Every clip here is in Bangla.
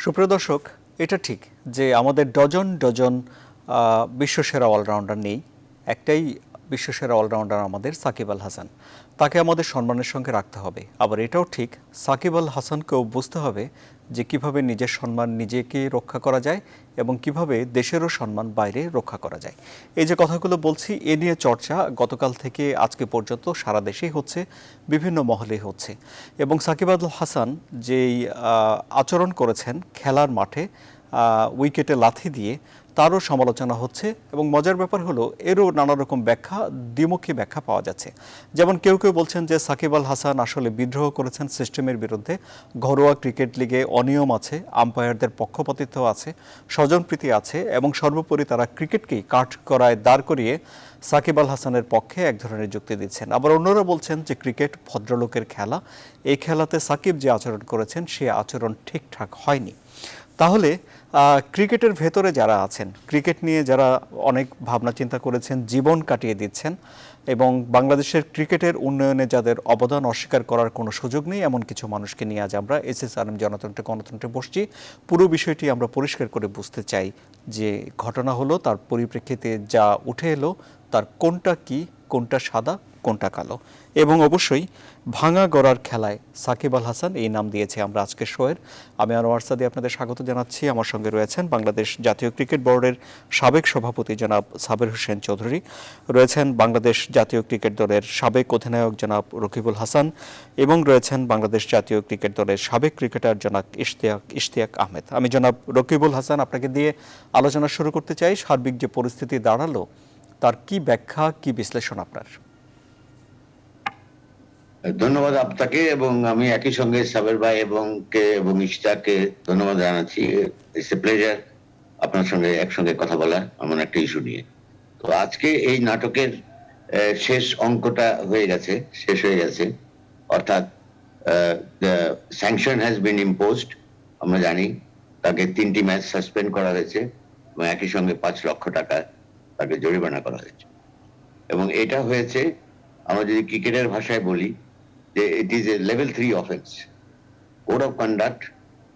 সুপ্রিয় দর্শক, এটা ঠিক যে আমাদের ডজন ডজন বিশ্বসেরা অলরাউন্ডার নেই। একটাই বিশ্বসেরা অলরাউন্ডার আমাদের সাকিব আল হাসান। তাকে আমাদের সম্মানের সঙ্গে রাখতে হবে। আবার এটাও ঠিক, সাকিব আল হাসানকেও বুঝতে হবে যে কিভাবে নিজের সম্মান নিজেকে রক্ষা করা যায় এবং কিভাবে দেশেরও সম্মান বাইরে রক্ষা করা যায়। এই যে কথাগুলো বলছি, এ নিয়ে চর্চা গতকাল থেকে আজকে পর্যন্ত সারা দেশেই হচ্ছে, বিভিন্ন মহলেই হচ্ছে। এবং সাকিব আল হাসান যেই আচরণ করেছেন খেলার মাঠে উইকেটে লাথি দিয়ে, তারও সমালোচনা হচ্ছে। এবং মজার ব্যাপার হলো, এরও নানা রকম ব্যাখ্যা, দ্বিমুখী ব্যাখ্যা পাওয়া যাচ্ছে। যেমন কেউ কেউ বলছেন যে সাকিব আল হাসান আসলে বিদ্রোহ করেছেন সিস্টেমের বিরুদ্ধে, ঘরোয়া ক্রিকেট লিগে অনিয়ম আছে, আম্পায়ারদের পক্ষপাতিত্ব আছে, স্বজনপ্রীতি আছে, এবং সর্বোপরি তারা ক্রিকেটকেই কাঠগড়ায় দাঁড় করিয়ে সাকিব আল হাসানের পক্ষে এক ধরনের যুক্তি দিচ্ছেন। আবার অন্যরা বলছেন যে ক্রিকেট ভদ্রলোকের খেলা, এই খেলাতে সাকিব যে আচরণ করেছেন সে আচরণ ঠিকঠাক হয়নি। তাহলে ক্রিকেটের ভেতরে যারা আছেন, ক্রিকেট নিয়ে যারা অনেক ভাবনা চিন্তা করেছেন, জীবন কাটিয়ে দিচ্ছেন, এবং বাংলাদেশের ক্রিকেটের উন্নয়নে যাদের অবদান অস্বীকার করার কোনো সুযোগ নেই, এমন কিছু মানুষকে নিয়ে আজ আমরা এসএসআরএম জনতন্ত্রে গণতন্ত্রে বসছি। পুরো বিষয়টি আমরা পরিষ্কার করে বুঝতে চাই যে ঘটনা হলো, তার পরিপ্রেক্ষিতে যা উঠে এলো, তার কোনটা কি, কোনটা সাদা, কোনটা কালো। এবং অবশ্যই ভাঙা গড়ার খেলায় সাকিব আল হাসান, এই নাম দিয়েছে আমরা আজকের শোয়ের। আমি আনোয়ার সাদি আপনাদের স্বাগত জানাচ্ছি। আমার সঙ্গে রয়েছেন বাংলাদেশ জাতীয় ক্রিকেট বোর্ডের সাবেক সভাপতি জনাব সাবের হোসেন চৌধুরী, রয়েছেন বাংলাদেশ জাতীয় ক্রিকেট দলের সাবেক অধিনায়ক জনাব রকিবুল হাসান, এবং রয়েছেন বাংলাদেশ জাতীয় ক্রিকেট দলের সাবেক ক্রিকেটার জনাব ইশতিয়াক আহমেদ। আমি জনাব রকিবুল হাসান আপনাকে দিয়ে আলোচনা শুরু করতে চাই। সার্বিক যে পরিস্থিতি দাঁড়ালো, তার কি ব্যাখ্যা, কি বিশ্লেষণ আপনার? ধন্যবাদ আপনাকে, এবং আমি একই সঙ্গে সাবের ভাই এবং ইশতিয়াককে ধন্যবাদ জানাচ্ছি। ইটস এ প্লেজার আপনার সঙ্গে একসঙ্গে কথা বলা এমন একটা ইস্যু নিয়ে। তো আজকে এই নাটকের শেষ অঙ্কটা শেষ হয়ে গেছে। অর্থাৎ স্যাংশন হ্যাজ বিন ইম্পোজড। আমরা জানি তাকে 3টি ম্যাচ সাসপেন্ড করা হয়েছে এবং একই সঙ্গে 5 লক্ষ টাকা তাকে জরিমানা করা হয়েছে। এবং এটা হয়েছে, আমরা যদি ক্রিকেটের ভাষায় বলি, যে it is A level 3 offence. Code of conduct,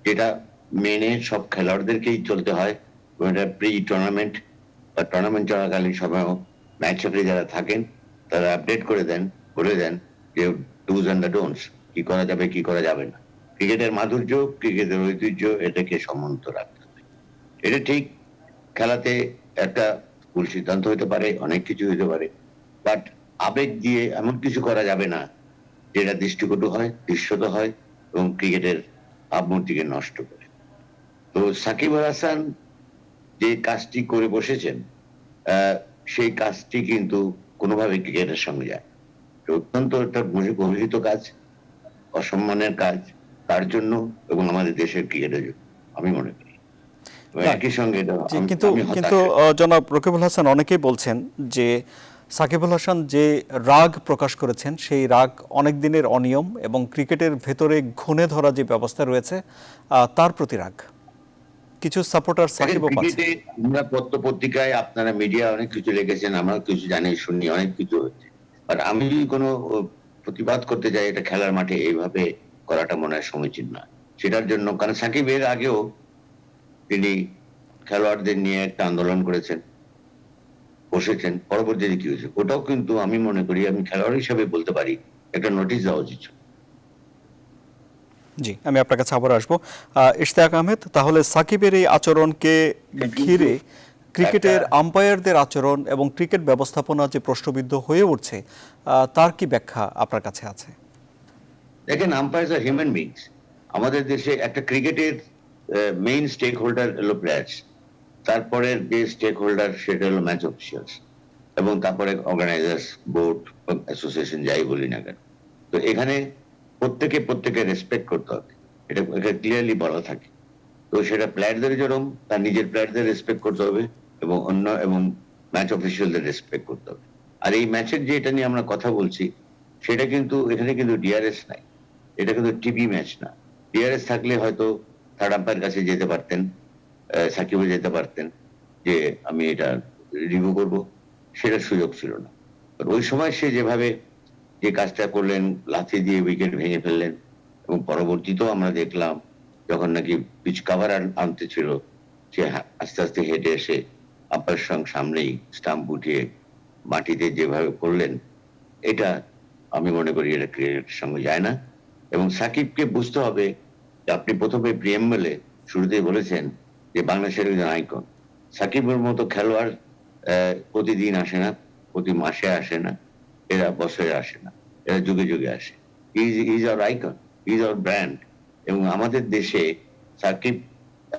যেটা মেনে সব খেলোয়াড়দেরকেই চলতে হয়। এটা প্রি টুর্নামেন্ট বা টুর্নামেন্ট চলাকালীন সময়ও ম্যাচ রেফারি যারা থাকেন তারা আপডেট করে দেন, বলে দেন যে ডুজ অ্যান্ড দ্য ডোন্টস, কি করা যাবে কি করা যাবে না। ক্রিকেটের মাধুর্য, ক্রিকেটের ঐতিহ্য, এটাকে সমুন্নত রাখতে হবে। এটা ঠিক, খেলাতে একটা ভুল সিদ্ধান্ত হতে পারে, অনেক কিছু হতে পারে, বাট আবেগ দিয়ে এমন কিছু করা যাবে না যেটা দৃষ্টিকটু হয়, দৃশ্যত হয় এবং ক্রিকেটের ভাবমূর্তিকে নষ্ট করে। তো সাকিব আল হাসান যে কাজটি করে বসেছেন, সেই কাজটি কিন্তু কোনোভাবে ক্রিকেটের সঙ্গে যায়। অত্যন্ত একটা গর্হিত কাজ, অসম্মানের কাজ তার জন্য এবং আমাদের দেশের ক্রিকেটের জন্য, আমি মনে করি। একই সঙ্গে কিন্তু কিন্তু জনাব রকিবুল হাসান, অনেকেই বলছেন যে সাকিবুল হাসান যে রাগ প্রকাশ করেছেন, সেই রাগ অনেক দিনের অনিয়ম এবং ক্রিকেটের ভেতরে ঘুণে ধরা যে ব্যবস্থা রয়েছে তার প্রতি রাগ। কিছু সাপোর্টার সাকিবও পাচ্ছে। আমরা পত্র পত্রিকায়, আপনারা মিডিয়া অনেক কিছু লিখেছেন, আমরা কিছু জানি, শুনি, অনেক কিছু হচ্ছে। বাট আমি যদি কোনো প্রতিবাদ করতে যাই, এটা খেলার মাঠে এইভাবে করাটা মনে হয় সমীচীন না। সেটার জন্য, কারণ সাকিব এর আগেও তিনি খেলোয়াড়দের নিয়ে একটা আন্দোলন করেছেন, বসেছেন, পরবর্তীতে কি হয়েছে ওটাও কিন্তু আমি মনে করি, আমি খেলোয়াড় হিসাবে বলতে পারি, একটা নোটিশ দেওয়া উচিত। জি, আমি আপনার কাছে আবার আসবো। ইশতিয়াক আহমেদ, তাহলে সাকিবের এই আচরণকে ঘিরে ক্রিকেটের আম্পায়ারদের আচরণ এবং ক্রিকেট ব্যবস্থাপনা যে প্রশ্নবিদ্ধ হয়ে উঠছে, তার কি ব্যাখ্যা আপনার কাছে আছে? দেখেন, আম্পায়ার্স আর হিউম্যান বিংস। আমাদের দেশে একটা ক্রিকেটের মেইন স্টেক হোল্ডার হলো প্লেয়ার্স, তারপরে যে স্টেক হোল্ডার সেটা হলো ম্যাচ অফিসিয়ালস, এবং তারপরে অর্গানাইজার্স, বোর্ড, অ্যাসোসিয়েশন, যাই বলি না কেন। তো এখানে প্রত্যেকে রেসপেক্ট করতে হবে, এটা ক্লিয়ারলি বলা থাকে। তো সেটা প্লেয়ারদের যেরকম তার নিজের প্লেয়ারদের রেসপেক্ট করতে হবে এবং ম্যাচ অফিসিয়ালদের রেসপেক্ট করতে হবে। আর এই ম্যাচের যে এটা নিয়ে আমরা কথা বলছি, সেটা কিন্তু এখানে কিন্তু ডিআরএস নাই, এটা কিন্তু টিভি ম্যাচ না। ডিআরএস থাকলে হয়তো থার্ড আম্পায়ার কাছে যেতে পারতেন, সাকিবও যেতে পারতেন যে আমি এটা রিভিউ করব, সেটার সুযোগ ছিল না। ওই সময় সে যেভাবে যে কাজটা করলেন, লাথি দিয়ে উইকেট ভেঙে ফেললেন, এবং পরবর্তীতেও আমরা দেখলাম যখন নাকি পিচ কাভার আনতে ছিল, সে আস্তে আস্তে হেঁটে এসে আব্বার সঙ্গে সামনেই স্টাম্প উঠিয়ে মাটিতে যেভাবে করলেন, এটা আমি মনে করি এটা ক্রিকেটের সঙ্গে যায় না। এবং সাকিবকে বুঝতে হবে যে আপনি প্রথমে প্রিএমএলে শুরুতেই বলেছেন যে বাংলাদেশের একজন আইকন। সাকিবের মতো খেলোয়াড় প্রতিদিন আসে না, প্রতি মাসে আসে না, এরা বছরে আসে না, এরা যুগে যুগে আসে। Is our icon, is our brand. এবং আমাদের দেশে সাকিব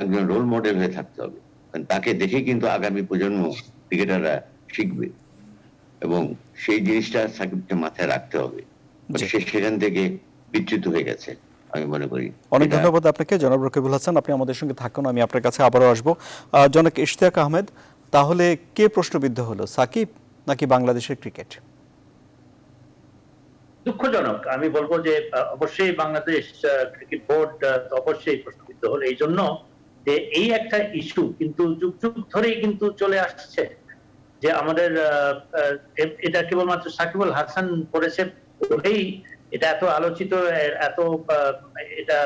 একজন রোল মডেল হয়ে থাকতে হবে, কারণ তাকে দেখে কিন্তু আগামী প্রজন্ম ক্রিকেটাররা শিখবে, এবং সেই জিনিসটা সাকিবকে মাথায় রাখতে হবে। জি। সে সেখান থেকে বিচ্যুত হয়ে গেছে আমি মনে করি। অনেক এটা ধন্যবাদ আপনাকে জনাব রকিবুল হাসান, আপনি আমাদের সঙ্গে থাকুন, আমি আপনার কাছে আবারও আসবো। জনাব ইশতিয়াক আহমেদ, তাহলে কে প্রশ্নবিদ্ধ হলো, সাকিব নাকি বাংলাদেশের ক্রিকেট? দুঃখজনক, আমি বলবো যে অবশ্যই বাংলাদেশ ক্রিকেট বোর্ড অবশ্যই প্রশ্নবিদ্ধ হলো, এই জন্য যে এই একটা ইস্যু কিন্তু যুগ যুগ ধরেই কিন্তু চলে আসছে, যে আমাদের এটা কেবলমাত্র সাকিবুল হাসান করেছে বলেই এটা এত আলোচিত, এত এটা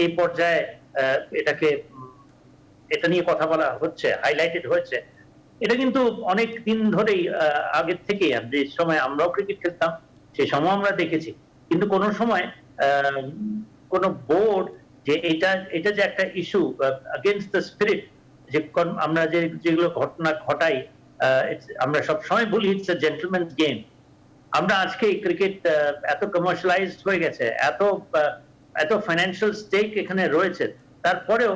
এই পর্যায়ে এটাকে এটা নিয়ে কথা বলা হচ্ছে, হাইলাইটেড হয়েছে। এটা কিন্তু অনেক দিন ধরেই আগের থেকে, যে সময় আমরাও ক্রিকেট খেলতাম সেই সময় আমরা দেখেছি, কিন্তু কোন সময় কোন বোর্ড যে এটা এটা যে একটা ইস্যু এগেইনস্ট দ্য স্পিরিট, যে আমরা যেগুলো ঘটনা ঘটাই, আমরা সব সময় বলি ইটস আ জেন্টলম্যানস গেম। আমরা আজকে ক্রিকেট এত কমার্শিয়ালাইজড হয়ে গেছে, এত ফাইন্যান্সিয়াল স্টেক এখানে রয়েছে, তারপরেও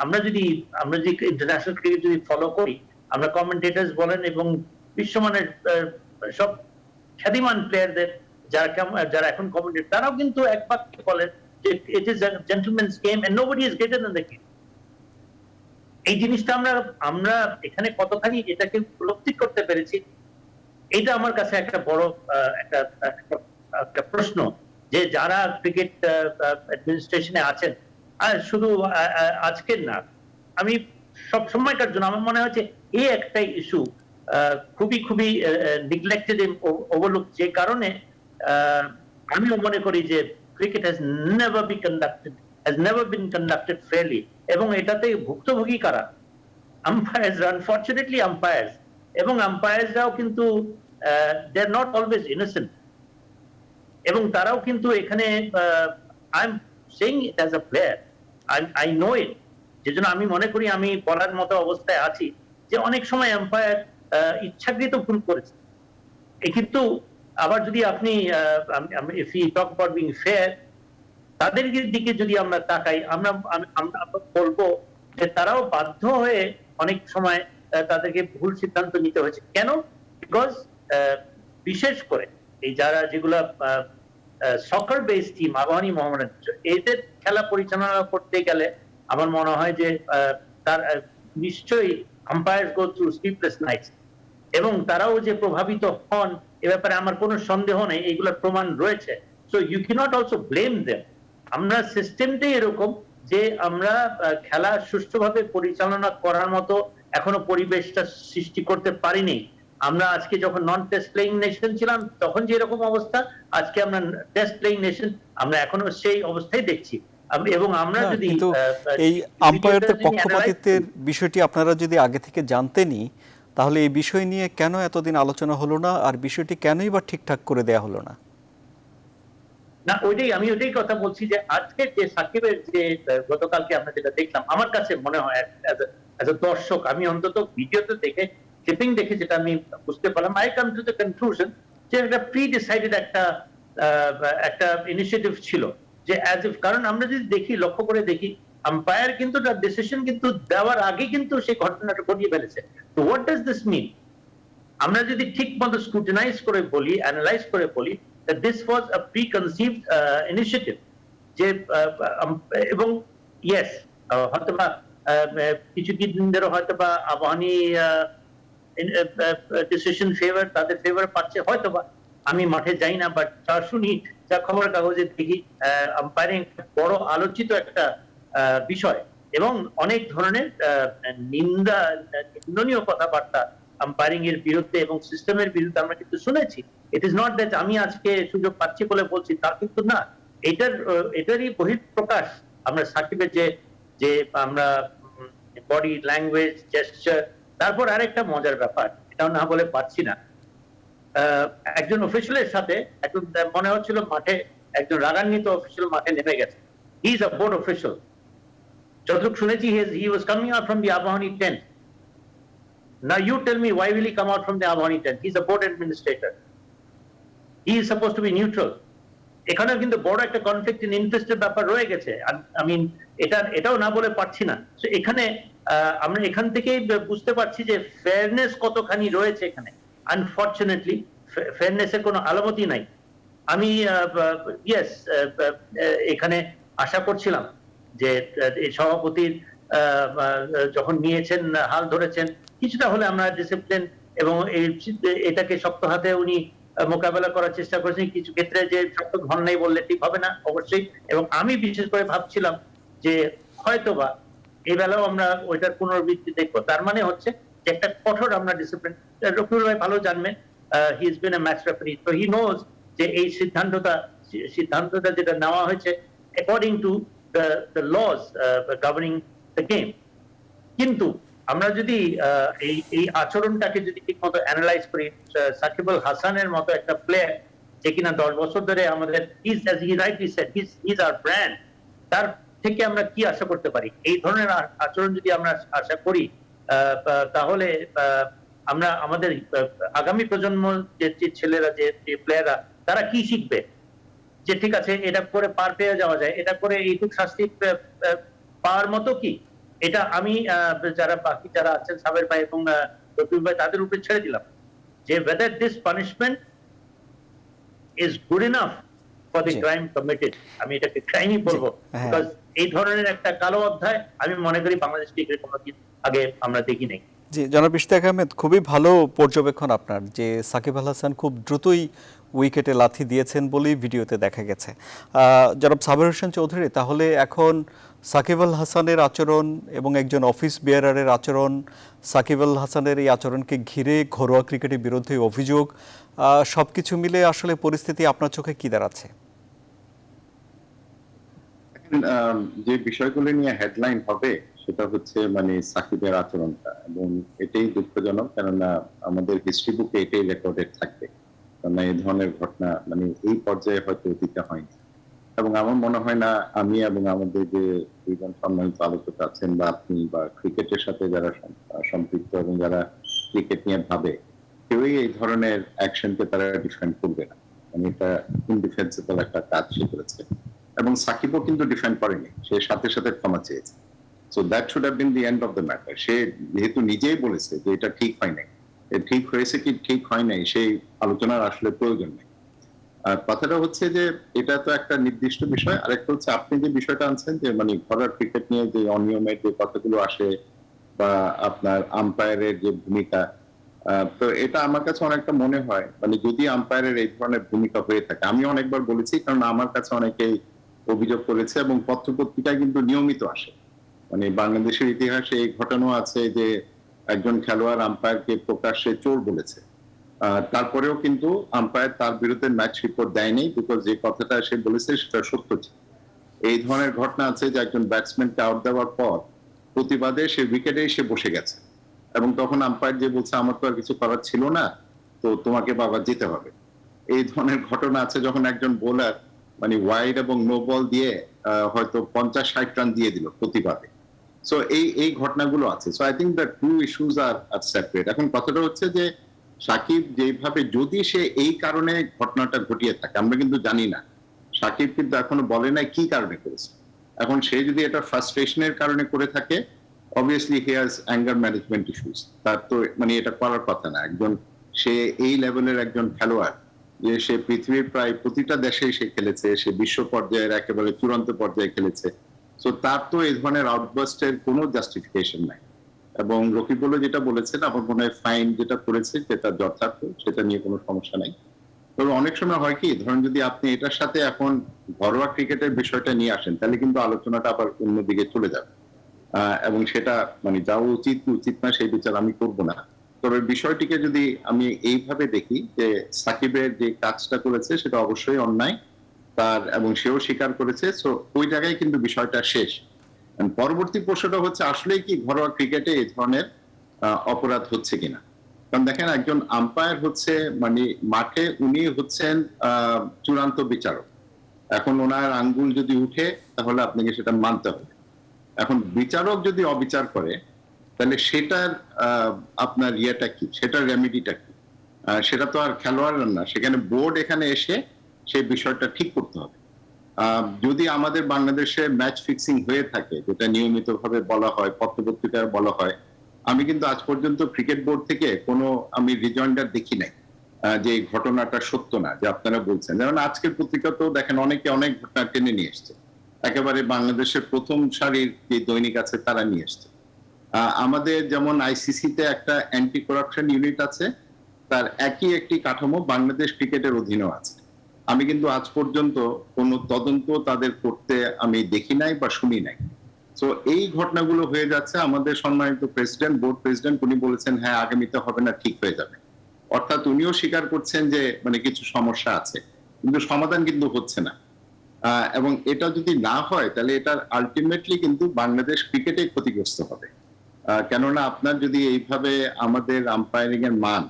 আমরা যদি ইন্টারন্যাশনাল ক্রিকেট যদি ফলো করি, আমরা কমেন্টেটরস বলেন এবং বিশ্বমানের সব খ্যাতিমান প্লেয়ারদের যারা এখন কমেন্টেটর, তারাও কিন্তু এক বাক্যে বলেন যে it is a gentleman's game and nobody is greater than the game. এই জিনিসটা আমরা এখানে কতখানি এটাকে উপলব্ধি করতে পেরেছি, এটা আমার কাছে একটা বড় একটা একটা প্রশ্ন, যে যারা ক্রিকেট অ্যাডমিনিস্ট্রেশনে আছেন, আর শুধু আজকের না, আমি সব সময়কার জন্য আমার মনে হচ্ছে এই একটা ইস্যু খুবই খুবই নেগলেক্টেড এবং ওভারলুক, যে কারণে আমিও মনে করি যে cricket has never been conducted fairly, এবং এটাতে ভুক্তভোগী কারা? আম্পায়ার্স, আনফরচুনেটলি আম্পায়ার্স, এবং আম্পায়ার্সরাও কিন্তু they are not always innocent, এবং তারাও কিন্তু এখানে I am saying it as a player, I know it, যেজন্য আমি মনে করি আমি বলার মতো অবস্থায় আছি যে অনেক সময় আম্পায়ার ইচ্ছাকৃত ভুল করেছে। কিন্তু আবার যদি আপনি if you talk about being fair, তাদের দিকে যদি আমরা তাকাই, আমরা বলবো যে তারাও বাধ্য হয়ে অনেক সময় তাদেরকে ভুল সিদ্ধান্ত নিতে হয়েছে। কেন? বিকজ বিশেষ করে এই যেগুলা সকার বেস টিম, আবাহনী, মোহামেডান, এদের খেলা পরিচালনা করতে গেলে আমার মনে হয় যে তার নিশ্চয়ই umpires go through sleepless nights, এবং তারাও যে প্রভাবিত হন এ ব্যাপারে আমার কোনো সন্দেহ নেই, এইগুলোর প্রমাণ রয়েছে। So you can't also blame them. আমরা সিস্টেমটাই এরকম যে আমরা খেলা সুষ্ঠুভাবে পরিচালনা করার মতো এখনো পরিবেশটা সৃষ্টি করতে পারিনি। আমরা আজকে যখন নন টেস্ট প্লেইং নেশন ছিলাম তখন যে এরকম অবস্থা, আজকে আমরা টেস্ট প্লেইং নেশন, আমরা এখনো সেই অবস্থায় দেখছি। এবং আমরা যদি কিন্তু এই আম্পায়ারদের পক্ষপাতিত্বের বিষয়টি আপনারা যদি আগে থেকে জানতেনই, তাহলে এই বিষয় নিয়ে কেন এতদিন আলোচনা হলো না, আর বিষয়টি কেনই বা ঠিকঠাক করে দেয়া হলো না? না, আমি ওইটাই কথা বলছি যে আজকে যে সাকিবের যে গতকালকে আমরা যেটা দেখলাম, আমার কাছে মনে হয় এজ এ দর্শক, আমি অন্তত ভিডিওতে দেখে, ক্লিপিং দেখে যেটা আমি বুঝতে পারলাম, I come to the conclusion যে একটা প্রি ডিসাইডেড একটা ইনিশিয়েটিভ ছিল, যে অ্যাজ ইফ, কারণ আমরা যদি দেখি, লক্ষ্য করে দেখি, আম্পায়ার কিন্তু তার ডিসিশন কিন্তু দেওয়ার আগে কিন্তু সেই ঘটনাটা ঘটিয়ে ফেলেছে। তো হোয়াট ডাজ দিস মিন? আমরা যদি ঠিক মতো স্ক্রুটিনাইজ করে বলি, অ্যানালাইজ করে বলি, that this was a preconceived initiative, যে এবং ইয়েস, হয়তোবা কিছুদিন ধরে হয়তোবা আবাহনী ডিসিশন ফেভার, তাদের ফেভার পাচ্ছে হয়তোবা, আমি মাঠে যাই না, বাট যা শুনি, যা খবরের কাগজে দেখি, আম্পায়ারিং বড় আলোচিত একটা বিষয়, এবং অনেক ধরনের নিন্দনীয় কথাবার্তা আম্পায়ারিং এর বিরুদ্ধে এবং সিস্টেমের বিরুদ্ধে আমরা কিন্তু শুনেছি। ইট ইজ নট দ্যাট আমি আজকে সুযোগ পাচ্ছি বলে বলছি, তা কিন্তু না। এটারই বহিঃপ্রকাশ আমরা সাকিবের যে যে আমরা বডি ল্যাঙ্গুয়েজ জেস্টার, তারপর আরেকটা মজার ব্যাপার, এটাও না বলে পারছি না, আহ, একজন অফিসিয়ালের সাথে একজন মনে হচ্ছিল মাঠে একজন রাগান্বিত অফিসিয়াল মাঠে নেমে গেছে। He is a board official, যতটুকু শুনেছি he was coming out from the Abahani tent. Now you tell me, why will he come out from the Abahani tent? He's a board administrator. He is supposed to be neutral. এখানেও কিন্তু বড় একটা কনফ্লিক্ট ইন ইন্টারেস্টের ব্যাপার রয়ে গেছে। আই মিন এটাও না বলে পারছি না। So এখানে আমরা এখান থেকেই বুঝতে পারছি যে ফেয়ারনেস কতখানি রয়েছে এখানে। আনফরচুনেটলি ফেয়ারনেসের কোনো আলামতই নাই। আমি ইয়েস এখানে আশা করছিলাম যে এই সভাপতির যখন নিয়েছেন, হাল ধরেছেন, কিছুটা হলে আমরা ডিসিপ্লিন এবং এটাকে শক্ত হাতে উনি মোকাবেলা করার চেষ্টা করেছেন। কিছু ক্ষেত্রে যে শক্ত ঘন নেই বললে ঠিক হবে না অবশ্যই। এবং আমি বিশেষ করে ভাবছিলাম যে হয়তোবা এই বেলাও আমরা ওইটার পুনরাবৃত্তি দেখবো। তার মানে হচ্ছে যে একটা কঠোর আমরা ডিসিপ্লিন, রফিকুল ভাই ভালো জানবেন, he is been a match referee, তো হি নোজ যে এই সিদ্ধান্তটা যেটা নেওয়া হয়েছে according to the laws governing the game. কিন্তু আমরা যদি এই আচরণটাকে যদি ঠিক মতো অ্যানালাইজ করি, সাকিব আল হাসানের মতো একটা প্লেয়ার যে কিনা 10 বছর ধরে আমাদের ইজ আওয়ার ব্র্যান্ড, তার থেকে আমরা কি আশা করতে পারি? এই ধরনের আচরণ যদি আমরা আশা করি, তাহলে আমরা আমাদের আগামী প্রজন্ম যে ছেলেরা, যে প্লেয়াররা, তারা কি শিখবে? যে ঠিক আছে এটা করে পার পেয়ে যাওয়া যায়, এটা করে এইটুক শাস্তি পাওয়ার মতো কি? এটা আমি যারা বাকি যারা আছেন সাবের ভাই এবং রফিক ভাই, তাদের উপরে ছেড়ে দিলাম যে whether this punishment is good enough for the crime committed। আমি এটাকে ক্রাইমই বলবো, বিকজ এই ধরনের একটা কালো অধ্যায় আমি মনে করি বাংলাদেশ ক্রিকেটের কোনোদিন আগে আমরা দেখি নাই। জি, জনাব ইশতিয়াক আহমেদ, খুবই ভালো পর্যবেক্ষণ আপনার, যে সাকিব আল হাসান খুব দ্রুতই উইকেটে লাথি দিয়েছেন বলেই ভিডিওতে দেখা গেছে। জনাব সাবের হোসেন চৌধুরী, তাহলে এখন সাকিব আল হাসানের আচরণ এবং একজন অফিস বিয়ারারের আচরণ, সাকিব আল হাসানের এই আচরণকে ঘিরে ঘরোয়া ক্রিকেটের বিরুদ্ধে অভিযোগ, সবকিছু মিলে আসলে পরিস্থিতি আপনার চোখে কি দাঁড়াচ্ছে? যে বিষয়গুলো নিয়ে হেডলাইন হবে সেটা হচ্ছে মানে সাকিবের আচরণটা, এবং এটাই দুঃখজনক, কেননা আমাদের হিস্ট্রি বুকে এটাই রেকর্ডেড থাকবে, কারণ এই ধরনের ঘটনা মানে এই পর্যায়ে হয়তো অতীতে হয়নি। এবং আমার মনে হয় না আমি এবং আমাদের যে দুইজন সম্মানিত আলোচক আছেন বা আপনি বা ক্রিকেটের সাথে যারা সম্পৃক্ত এবং যারা ক্রিকেট নিয়ে ভাবে, কেউই এই ধরনের অ্যাকশনকে তারা ডিফেন্ড করবে না। মানে এটা ইনডিফেন্সিবল একটা কাজ সে করেছে, এবং সাকিবও কিন্তু ডিফেন্ড করেনি, সে সাথে সাথে ক্ষমা চেয়েছে। So that should have been the end of the matter. সে যেহেতু নিজেই বলেছে যে এটা ঠিক হয় নাই, ঠিক হয়েছে কি ঠিক হয় নাই সেই আলোচনার আসলে প্রয়োজন নেই। আর কথাটা হচ্ছে যে এটা তো একটা নির্দিষ্ট বিষয়, আরেকটা হচ্ছে আপনি যে বিষয়টা আনছেন যে মানে ঘরোয়া ক্রিকেট নিয়ে যে অনিয়মের যে কথাগুলো আসে বা আপনার আম্পায়ারের যে ভূমিকা, তো এটা আমার কাছে অনেকটা মনে হয় মানে যদি আম্পায়ারের এই ধরনের ভূমিকা হয়ে থাকে, আমি অনেকবার বলেছি, কারণ আমার কাছে অনেকেই অভিযোগ করেছে এবং পত্রপত্রিকায় কিন্তু নিয়মিত আসে। মানে বাংলাদেশের ইতিহাসে এই ঘটনা আছে যে একজন খেলোয়াড় আম্পায়ারকে প্রকাশ্যে চোর বলেছে, তারপরেও কিন্তু আম্পায়ার তার বিরুদ্ধে ম্যাচ রিপোর্ট দেয়নি, বিকজ যে কথাটা সে বলেছে সেটা সত্য ছিল। এই ধরনের ঘটনা আছে যে একজন ব্যাটসম্যানকে আউট দেওয়ার পর প্রতিবাদে সে উইকেটে সে বসে গেছে, এবং তখন আম্পায়ার যে বলছে আমার তো আর কিছু করার ছিল না, তো তোমাকে বাবা যেতে হবে। এই ধরনের ঘটনা আছে যখন একজন বোলার মানে ওয়াইড এবং নো বল দিয়ে হয়তো 50-60 রান দিয়ে দিল প্রতিবাদে। সো এই ঘটনাগুলো আছে। So I think the two issues are separate. এখন কথাটা হচ্ছে যে সাকিব যেভাবে, যদি সে এই কারণে ঘটনাটা ঘটিয়ে থাকে, আমরা কিন্তু জানি না, সাকিব কিন্তু এখনো বলে নাই কি কারণে করেছে। এখন সে যদি এটা ফ্রাস্ট্রেশনের কারণে করে থাকে, obviously he has anger management issues. তার তো মানে এটা করার কথা না। একজন সে এই লেভেলের একজন খেলোয়াড়, যে সে পৃথিবীর প্রায় প্রতিটা দেশেই সে খেলেছে, সে বিশ্ব পর্যায়ের একেবারে চূড়ান্ত পর্যায়ে খেলেছে। সো তার তো এই ধরনের আউটবাস্টের কোনো জাস্টিফিকেশন নাই। এবং রকিবুল্লাহ যেটা বলেছেন, আমার মনে হয় ফাইন যেটা করেছে সেটা যথার্থ, সেটা নিয়ে কোনো সমস্যা নাই। তবে অনেক সময় হয় কি, ধরেন যদি আপনি এটার সাথে এখন ঘরোয়া ক্রিকেটের বিষয়টা নিয়ে আসেন, তাহলে কিন্তু আলোচনাটা আবার অন্যদিকে চলে যাবে, এবং সেটা মানে যাওয়া উচিত উচিত না সেই বিচার আমি করব না। তবে বিষয়টিকে যদি আমি এইভাবে দেখি যে সাকিবের যে কাজটা করেছে সেটা অবশ্যই অন্যায়, তার, এবং সেও স্বীকার করেছে। সো ওই জায়গায় কিন্তু বিষয়টা শেষ। And পরবর্তী প্রশ্নটা হচ্ছে আসলেই কি ঘরোয়া ক্রিকেটে এই ধরনের অপরাধ হচ্ছে কিনা। কারণ দেখেন, একজন আম্পায়ার হচ্ছে মানে মাঠে উনি হচ্ছেন চূড়ান্ত বিচারক। এখন ওনার আঙ্গুল যদি উঠে তাহলে আপনাকে সেটা মানতে হবে। এখন বিচারক যদি অবিচার করে তাহলে সেটার আপনার ইয়েটা কি, সেটার রেমেডিটা কি? সেটা তো আর খেলোয়াড়ের না, সেখানে বোর্ড এখানে এসে সেই বিষয়টা ঠিক করতে হবে। যদি আমাদের বাংলাদেশে ম্যাচ ফিক্সিং হয়ে থাকে, যেটা নিয়মিতভাবে বলা হয়, পত্রপত্রিকায় বলা হয়, আমি কিন্তু আজ পর্যন্ত ক্রিকেট বোর্ড থেকে কোনো আমি রিজয়েন্ডার দেখি নাই যে এই ঘটনাটা সত্য না, যে আপনারা বলছেন। যেমন আজকের পত্রিকাতেও দেখেন অনেকে অনেক ঘটনা টেনে নিয়ে এসছে, একেবারে বাংলাদেশের প্রথম সারির যে দৈনিক আছে তারা নিয়ে এসছে। আমাদের যেমন আইসিসিতে একটা অ্যান্টি করাপশন ইউনিট আছে, তার একই একটি কাঠামো বাংলাদেশ ক্রিকেটের অধীনেও আছে। আমি কিন্তু আজ পর্যন্ত কোনো তদন্ত তাদের করতে আমি দেখি নাই বা শুনি নাই। তো এই ঘটনাগুলো হয়ে যাচ্ছে। আমাদের সম্মানিত প্রেসিডেন্ট, বোর্ড প্রেসিডেন্ট, উনি বলেছেন হ্যাঁ আগামীতে হবে না, ঠিক হয়ে যাবে। অর্থাৎ উনিও স্বীকার করছেন যে মানে কিছু সমস্যা আছে, কিন্তু সমাধান কিন্তু হচ্ছে না। এবং এটা যদি না হয় তাহলে এটার আলটিমেটলি কিন্তু বাংলাদেশ ক্রিকেটে ক্ষতিগ্রস্ত হবে। কেননা আপনার যদি এইভাবে আমাদের আম্পায়ারিং এর মান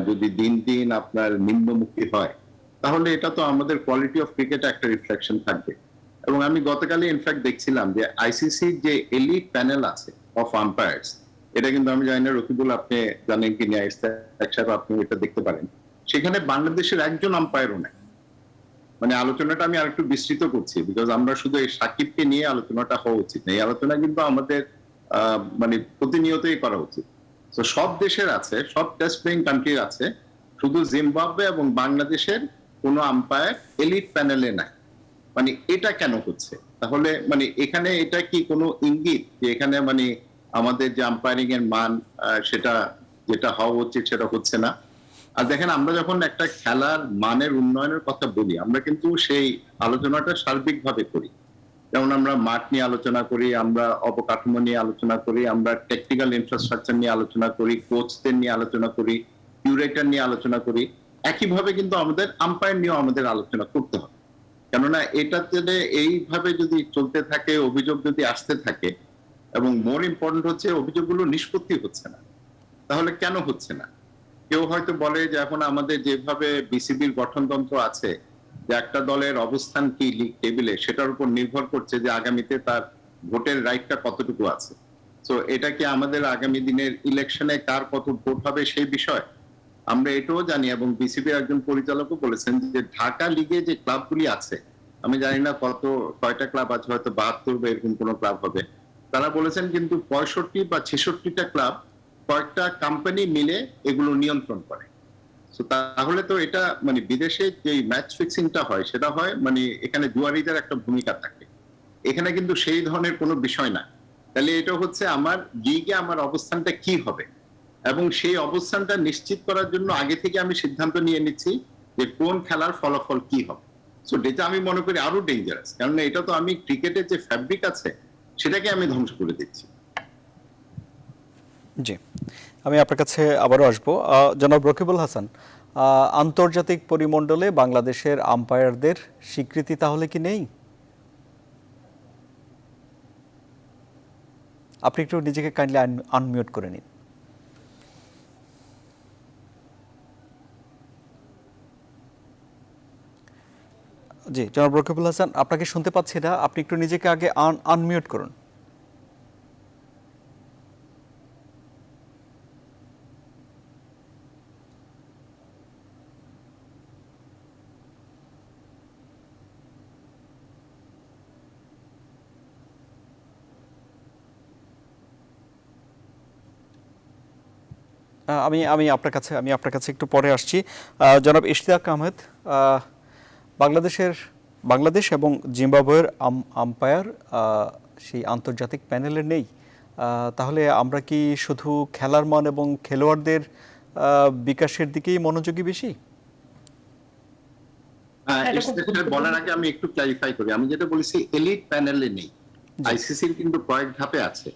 যদি দিন দিন আপনার নিম্নমুখী হয়, তাহলে এটা তো আমাদের কোয়ালিটি অফ ক্রিকেটে একটা রিফ্লেকশন থাকবে। এবং আমি গতকালই ইনফ্যাক্ট দেখছিলাম যে আইসিসির যে এলিট প্যানেল আছে অফ আম্পায়ার্স, এটা কিন্তু আমি জানি না রকিবুল আপনি জানেন কি না, একসাথে আপনি এটা দেখতে পারেন, সেখানে বাংলাদেশের একজন আম্পায়ারও নাই। মানে আলোচনাটা আমি আরেকটু বিস্তৃত করছি, বিকজ আমরা শুধু এই সাকিবকে নিয়ে আলোচনাটা হওয়া উচিত না, এই আলোচনা কিন্তু আমাদের মানে প্রতিনিয়তই করা উচিত। তো সব দেশের আছে, সব টেস্ট প্লেইং কান্ট্রির আছে, শুধু জিম্বাবুয়ে এবং বাংলাদেশের কোনো আম্পায়ার এলিট প্যানেলে নাই। মানে এটা কেন হচ্ছে তাহলে? মানে এখানে এটা কি কোনো ইঙ্গিত যে এখানে মানে আমাদের যে আম্পায়ারিং এর মান সেটা যেটা হওয়া উচিত সেটা হচ্ছে না? আর দেখেন, আমরা যখন একটা খেলার মানের উন্নয়নের কথা বলি, আমরা কিন্তু সেই আলোচনাটা সার্বিকভাবে করি। যেমন আমরা মাঠ নিয়ে আলোচনা করি, আমরা অবকাঠামো নিয়ে আলোচনা করি, আমরা টেকনিক্যাল ইনফ্রাস্ট্রাকচার নিয়ে আলোচনা করি, কোচদের নিয়ে আলোচনা করি, কিউরেটর নিয়ে আলোচনা করি। একইভাবে কিন্তু আমাদের আম্পায়ার নিয়েও আমাদের আলোচনা করতে হবে। কেননা এটাতে এইভাবে যদি চলতে থাকে, অভিযোগ যদি আসতে থাকে, এবং মোর ইম্পর্টেন্ট হচ্ছে অভিযোগগুলো নিষ্পত্তি হচ্ছে না, তাহলে কেন হচ্ছে না? কেউ হয়তো বলে যে এখন আমাদের যেভাবে বিসিবির গঠনতন্ত্র আছে, যে একটা দলের অবস্থান কি লিগ টেবিলে সেটার উপর নির্ভর করছে যে আগামীতে তার ভোটের রাইটটা কতটুকু আছে। তো এটা কি আমাদের আগামী দিনের ইলেকশনে কার কত ভোট হবে সেই বিষয়? আমরা এটাও জানি, এবং বিসিবির একজন পরিচালকও বলেছেন যে ঢাকা লিগে যে ক্লাবগুলি আছে, আমি জানি না কয়টা ক্লাব আছে, হয়তো 72 বা এরকম কোন ক্লাব হবে, তারা বলেছেন কিন্তু 65 বা 66টা ক্লাব কয়েকটা কোম্পানি মিলে এগুলো নিয়ন্ত্রণ করে। তাহলে তো এটা মানে বিদেশে যে ম্যাচ ফিক্সিংটা হয় সেটা হয় মানে এখানে জুয়ারিদের একটা ভূমিকা থাকে, এখানে কিন্তু সেই ধরনের কোনো বিষয় না। তাহলে এটা হচ্ছে আমার লিগে আমার অবস্থানটা কি হবে, এবং সেই অবস্থানটা নিশ্চিত করার জন্য আগে থেকে আমি সিদ্ধান্ত নিয়ে নিচ্ছি যে কোন খেলার ফলাফল কি হবে। সো এটা আমি মনে করি আরো ডেঞ্জারাস, কারণ এটা তো আমি ক্রিকেটের যে ফ্যাব্রিক আছে সেটাকে আমি ধ্বংস করে দিচ্ছি। জি, আমি আপনার কাছে আবারও আসবো। জনাব রকিবুল হাসান, আন্তর্জাতিক পরিমণ্ডলে বাংলাদেশের আম্পায়ারদের স্বীকৃতি তাহলে কি নেই? আপনি একটু নিজেকে কাইন্ডলি আনমিউট করে নিন। জি জনাব রকিবুল হাসান, আপনাকে শুনতে পাচ্ছি না, আপনি একটু নিজেকে আগে আনমিউট করুন। আমি আপনার কাছে একটু পরে আসছি। জনাব ইশতিয়াক আহমেদ, বাংলাদেশ এবং জিম্বাবুয়ের আম্পায়ার সেই আন্তর্জাতিক প্যানেলে নেই, তাহলে আমরা কি শুধু খেলার মান এবং খেলোয়াড়দের বিকাশের দিকেই মনোযোগী বেশি? বলার আগে আমি একটু ক্লারিফাই করি, আমি যেটা বলেছি এলিট প্যানেলে নেই, আইসিসির কিন্তু কয়েক ধাপে আছে।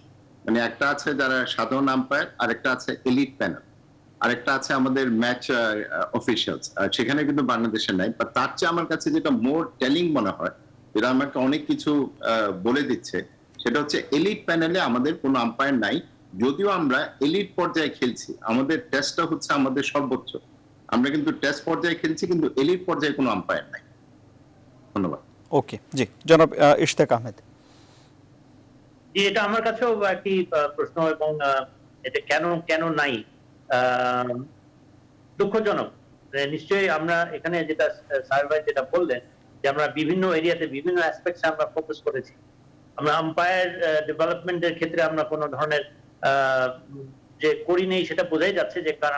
মানে একটা আছে যারা সাধারণ আম্পায়ার, আর একটা আছে এলিট প্যানেল। আরেকটা আছে আমাদের ম্যাচ অফিসিয়ালস, সেখানে কিন্তু বাংলাদেশে নাই। বা তার চেয়ে আমার কাছে যেটা মোর টেলিং মনে হয়, যেটা আমাকে অনেক কিছু বলে দিচ্ছে, সেটা হচ্ছে এলিট প্যানেলে আমাদের কোনো আম্পায়ার নাই। যদিও আমরা এলিট পর্যায়ে খেলছি, আমাদের টেস্টটা হচ্ছে আমাদের সর্বোচ্চ। আমরা কিন্তু টেস্ট পর্যায়ে খেলছি, কিন্তু এলিট পর্যায়ে কোনো আম্পায়ার নাই। ধন্যবাদ। ওকে, জি জনাব ইশতিয়াক আহমেদ। যে এটা আমার কাছেও একটি প্রশ্ন, এবং এটা কেন কেন নাই, আহ, দুঃখজনক। নিশ্চয়ই আমরা এখানে যেটা স্যার ভাই যেটা বললেন, যে আমরা বিভিন্ন এরিয়াতে বিভিন্ন অ্যাসপেক্টস আমরা ফোকাস করেছি। আমরা আম্পায়ার ডেভেলপমেন্টের ক্ষেত্রে আমরা কোনো ধরনের যে করি নেই সেটা বোঝাই যাচ্ছে, যে কারণ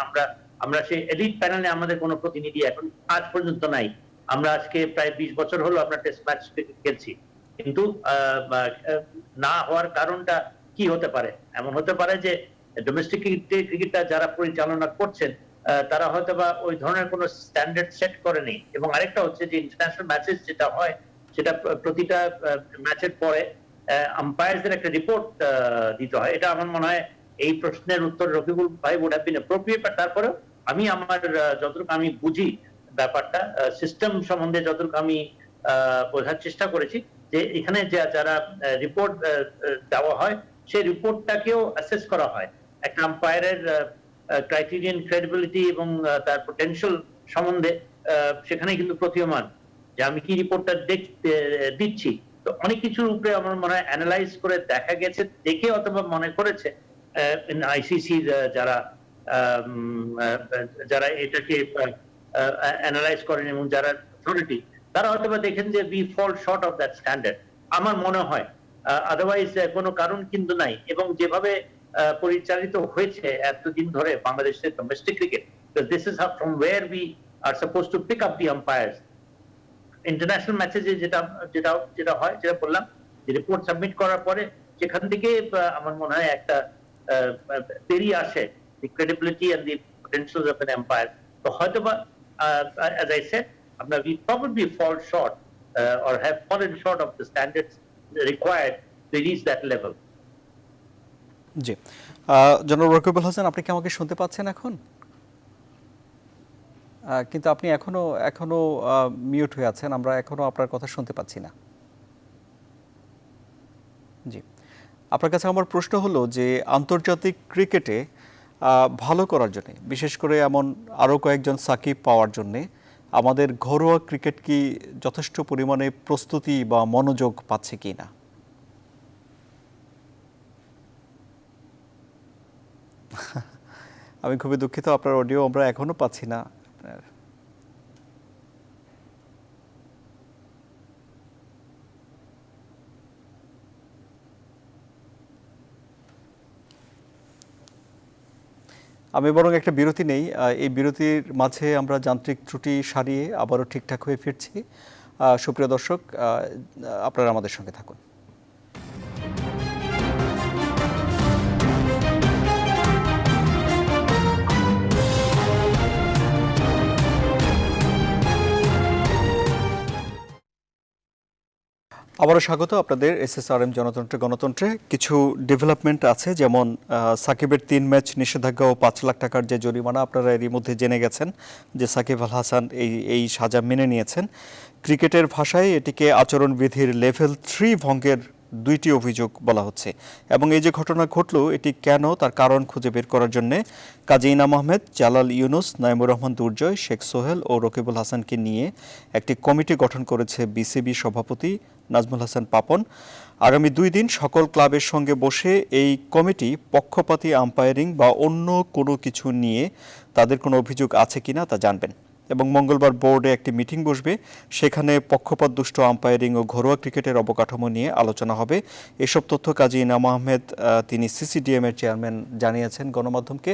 আমরা সেই এলিট প্যানেলে আমাদের কোনো প্রতিনিধি এখন আজ পর্যন্ত নাই। আমরা আজকে প্রায় 20 বছর হলো আমরা টেস্ট ম্যাচ খেলছি, কিন্তু না হওয়ার কারণটা কি হতে পারে? এমন হতে পারে যে ডোমেস্টিক ক্রিকেটটা যারা পরিচালনা করছেন তারা হয়তো বা ওই ধরনের কোনো স্ট্যান্ডার্ড সেট করেনি। এবং আরেকটা হচ্ছে যে ইন্টারন্যাশনাল ম্যাচেস যেটা হয়, সেটা প্রতিটা ম্যাচের পরে আম্পায়ারদের একটা রিপোর্ট দিতে হয়। এটা আমার মনে হয় এই প্রশ্নের উত্তর রফিকুল ভাই would have been appropriate, but তারপরেও আমি আমার যতটুকু আমি বুঝি ব্যাপারটা, সিস্টেম সম্বন্ধে যতটুকু আমি বোঝার চেষ্টা করেছি, যে এখানে যারা রিপোর্ট দেওয়া হয়, সেই রিপোর্টটাকেও অ্যাসেস করা হয় একটা আম্পায়ারের ক্রাইটেরিয়ান, ক্রেডিবিলিটি এবং তার পোটেনশিয়াল সম্বন্ধে। সেখানে কিন্তু প্রতীয়মান যে আমি কি রিপোর্টটা দিচ্ছি। তো অনেক কিছুর উপরে আমার মনে হয় অ্যানালাইজ করে দেখা গেছে, দেখে অথবা মনে করেছে আইসিসি যারা যারা এটাকে অ্যানালাইজ করেন এবং যারা অথরিটি, তারা হয়তোবা দেখেন যে we fall short of that standard, আমার মনে হয়। আদারওয়াইজ কোনো কারণ কিন্তু নাই। এবং যেভাবে পরিচালিত হয়েছে এতদিন ধরে বাংলাদেশের domestic cricket, this is from where we are suppose to pick up the umpires. International ম্যাচে যেটা যেটা যেটা হয়, যেটা বললাম, যে রিপোর্ট সাবমিট করার পরে সেখান থেকে আমার মনে হয় একটা বেরিয়ে আসে the credibility and the potential of an umpire. তো হয়তোবা as I said, we probably fall short or have fallen short of the standards required to reach that level. জি, জনাব রকিবুল হাসান, আপনি কি আমাকে শুনতে পাচ্ছেন এখন? কিন্তু আপনি এখনো মিউট হয়ে আছেন, আমরা এখনো আপনার কথা শুনতে পাচ্ছি না। জি, আপনার কাছে আমার প্রশ্ন হলো যে আন্তর্জাতিক ক্রিকেটে ভালো করার জন্য, বিশেষ করে এমন আরও কয়েকজন সাকিব পাওয়ার জন্যে, আমাদের ঘরোয়া ক্রিকেট কি যথেষ্ট পরিমাণে প্রস্তুতি বা মনোযোগ পাচ্ছে কি না? আমি খুবই দুঃখিত, আপনার অডিও আমরা এখনো পাচ্ছি না। আমি বরং একটা বিরতি নেই, এই বিরতির মাঝে আমরা যান্ত্রিক ত্রুটি সারিয়ে আবারও ঠিকঠাক হয়ে ফিরছি। সুপ্রিয় দর্শক, আপনারা আমাদের সঙ্গে থাকুন। আবারও স্বাগত আপনাদের SSRM গণতন্ত্রে। কিছু ডেভেলপমেন্ট আছে, যেমন সাকিবের 3 ম্যাচ নিষেধাজ্ঞা ও 5 লাখ টাকার যে জরিমানা, আপনারা এরই মধ্যে জেনে গেছেন যে সাকিব আল হাসান এই সাজা মেনে নিয়েছেন। ক্রিকেটের ভাষায় এটিকে আচরণবিধির লেভেল 3 ভঙ্গের 2টি অভিযোগ বলা হচ্ছে। এবং এই যে ঘটনা ঘটল, এটি কেন, তার কারণ খুঁজে বের করার জন্য কাজী ইনাম আহমেদ, জালাল ইউনুস, নাইমুর রহমান দুর্জয়, শেখ সোহেল ও রকিবুল হাসানকে নিয়ে একটি কমিটি গঠন করেছে বিসিবি সভাপতি নাজমুল হাসান পাপন। আগামী 2 দিন সকল ক্লাবের সঙ্গে বসে এই কমিটি পক্ষপাতী আম্পায়ারিং বা অন্য কোনো কিছু নিয়ে তাদের কোনো অভিযোগ আছে কিনা তা জানবেন। এবং মঙ্গলবার বোর্ডে একটি মিটিং বসবে, সেখানে পক্ষপাত দুষ্ট আম্পায়ারিং ও ঘরোয়া ক্রিকেটের অবকাঠামো নিয়ে আলোচনা হবে। এসব তথ্য কাজী ইনাম আহমেদ, তিনি সিসিডিএম এর চেয়ারম্যান, জানিয়েছেন গণমাধ্যমকে।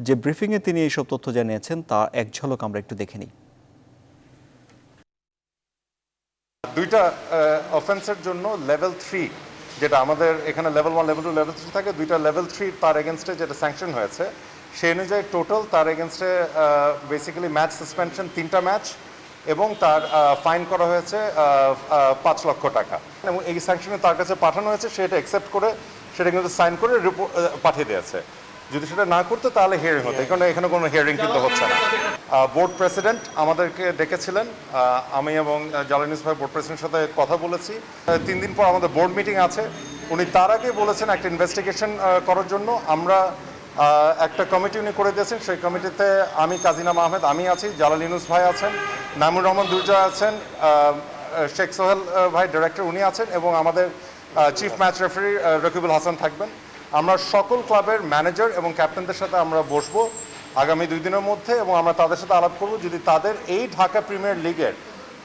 যে ব্রিফিংয়ে তিনি এইসব তথ্য জানিয়েছেন তা এক ঝলক আমরা একটু দেখে নিই। দুইটা অফেন্সের জন্য লেভেল 3, যেটা আমাদের এখানে লেভেল 1, লেভেল 2, লেভেল 3 থাকে, দুইটা লেভেল 3 তার এগেনস্টে যেটা স্যাংশন হয়েছে, সেই অনুযায়ী টোটাল তার এগেনস্টে বেসিক্যালি ম্যাচ সাসপেনশন 3টা ম্যাচ, এবং তার ফাইন করা হয়েছে 5 লক্ষ টাকা। এবং এই স্যাংশনে তার কাছে পাঠানো হয়েছে, সেটা অ্যাকসেপ্ট করে সেটা কিন্তু সাইন করে রিপোর্ট পাঠিয়ে দিয়েছে। যদি সেটা না করতো তাহলে হিয়ারিং হতো, এখানে এখানে কোনো হিয়ারিং কিন্তু হচ্ছে না। বোর্ড প্রেসিডেন্ট আমাদেরকে ডেকেছিলেন, আমি এবং জালানিস ভাই বোর্ড প্রেসিডেন্টের সাথে কথা বলেছি। 3 দিন পর আমাদের বোর্ড মিটিং আছে, উনি তার আগে বলেছেন একটা ইনভেস্টিগেশন করার জন্য। আমরা একটা কমিটি উনি করে দিয়েছেন, সেই কমিটিতে আমি কাজী নাম আহমেদ আমি আছি, জালাল ইউনুস ভাই আছেন, নাইমুর রহমান দুর্জয় আছেন, শেখ সোহেল ভাই ডিরেক্টর উনি আছেন, এবং আমাদের chief match referee Rakibul Hasan থাকবেন। আমরা সকল ক্লাবের ম্যানেজার এবং ক্যাপ্টেনদের সাথে আমরা বসবো আগামী 2 দিনের মধ্যে, এবং আমরা তাদের সাথে আলাপ করব যদি তাদের এই ঢাকা প্রিমিয়ার লিগের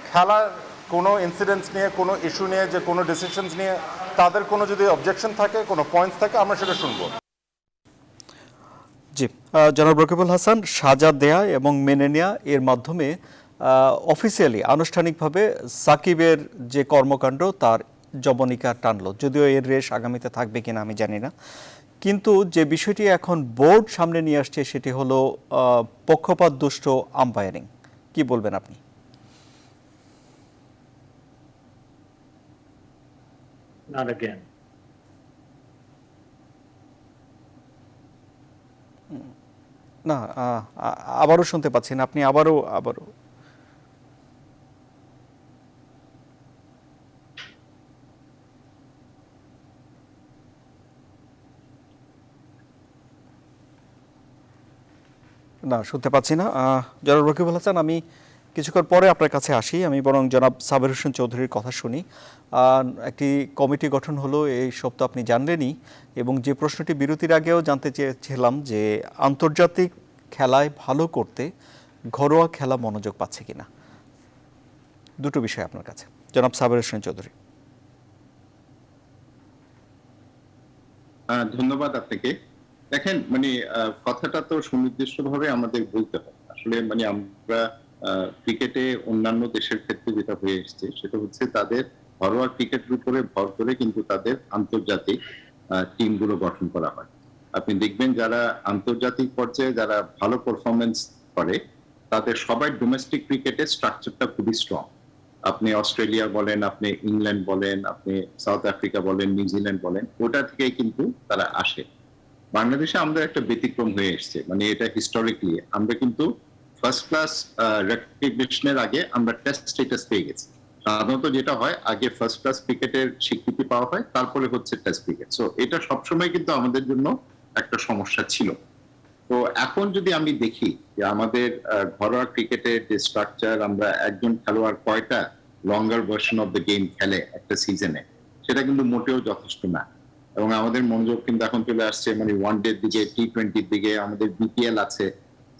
খেলার কোনো ইনসিডেন্টস নিয়ে, কোনো ইস্যু নিয়ে, যে কোনো ডিসিশনস নিয়ে তাদের কোনো যদি অবজেকশন থাকে, কোনো পয়েন্টস থাকে, আমরা সেটা শুনবো। জি, জনাব রকিবুল হাসান, সাজা দেয়া এবং মেনে নেয়া এর মাধ্যমে অফিসিয়ালি আনুষ্ঠানিকভাবে সাকিবের যে কর্মকাণ্ড তার জবনিকা টানলো, যদিও এর রেশ আগামীতে থাকবে কিনা আমি জানি না। কিন্তু যে বিষয়টি এখন বোর্ড সামনে নিয়ে আসছে সেটি হলো পক্ষপাত দুষ্ট আম্পায়ারিং। কি বলবেন আপনি? Not again. না, আবারও শুনতে পাচ্ছেন আপনি, আবারও। না, শুনতে পাচ্ছি না। জনাব রকিবুল হাসান, আমি কিছুক্ষণ পরে আপনার কাছে আসি। আমি বরং জনাব সাবের হোসেন চৌধুরীর কথা শুনি। একটি কমিটি গঠন হলো এই সপ্তাহ, আপনি জানলেনই, এবং যে প্রশ্নটি বিরতির আগেও জানতে চেয়েছিলাম যে আন্তর্জাতিক খেলায় ভালো করতে ঘরোয়া খেলা মনোযোগ পাচ্ছে কিনা, দুটো বিষয় আপনার কাছে, জনাব সাবের হোসেন চৌধুরী। ধন্যবাদ আপনাকে। দেখেন, মানে কথাটা তো সুনির্দিষ্টভাবে আমাদের বলতে হয়। আসলে মানে আমরা ক্রিকেটে অন্যান্য দেশের ক্ষেত্রে যেটা হয়ে এসছে সেটা হচ্ছে তাদের ঘরোয়া ক্রিকেটের উপরে ভর করে কিন্তু তাদের আন্তর্জাতিক টিমগুলো গঠন করা হয়। আপনি দেখবেন যারা আন্তর্জাতিক পর্যায়ে যারা ভালো পারফরমেন্স করে তাদের সবাই ডোমেস্টিক ক্রিকেটের স্ট্রাকচারটা খুবই স্ট্রং। আপনি অস্ট্রেলিয়া বলেন, আপনি ইংল্যান্ড বলেন, আপনি সাউথ আফ্রিকা বলেন, নিউজিল্যান্ড বলেন, ওটা থেকেই কিন্তু তারা আসে। বাংলাদেশে আমাদের একটা ব্যতিক্রম হয়ে এসছে, মানে এটা হিস্টোরিক্যালি আমরা কিন্তু ফার্স্ট ক্লাস রেকগনিশনের আগে আমরা টেস্ট স্ট্যাটাস পেয়ে গেছি। সাধারণত যেটা হয়, আগে ফার্স্ট ক্লাস ক্রিকেটের স্বীকৃতি পাওয়া হয়, তারপরে হচ্ছে টেস্ট ক্রিকেট। সো এটা সবসময় কিন্তু আমাদের জন্য একটা সমস্যা ছিল। তো এখন যদি আমি দেখি যে আমাদের ঘরোয়া ক্রিকেটের যে স্ট্রাকচার, আমরা একজন খেলোয়াড় কয়টা লঙ্গার ভার্সন অফ দ্য গেম খেলে একটা সিজনে, সেটা কিন্তু মোটেও যথেষ্ট না। এবং আমাদের মনোযোগ কিন্তু এখন চলে আসছে মানে ওয়ানডের দিকে, টি-20-র দিকে, আমাদের বিপিএল আছে।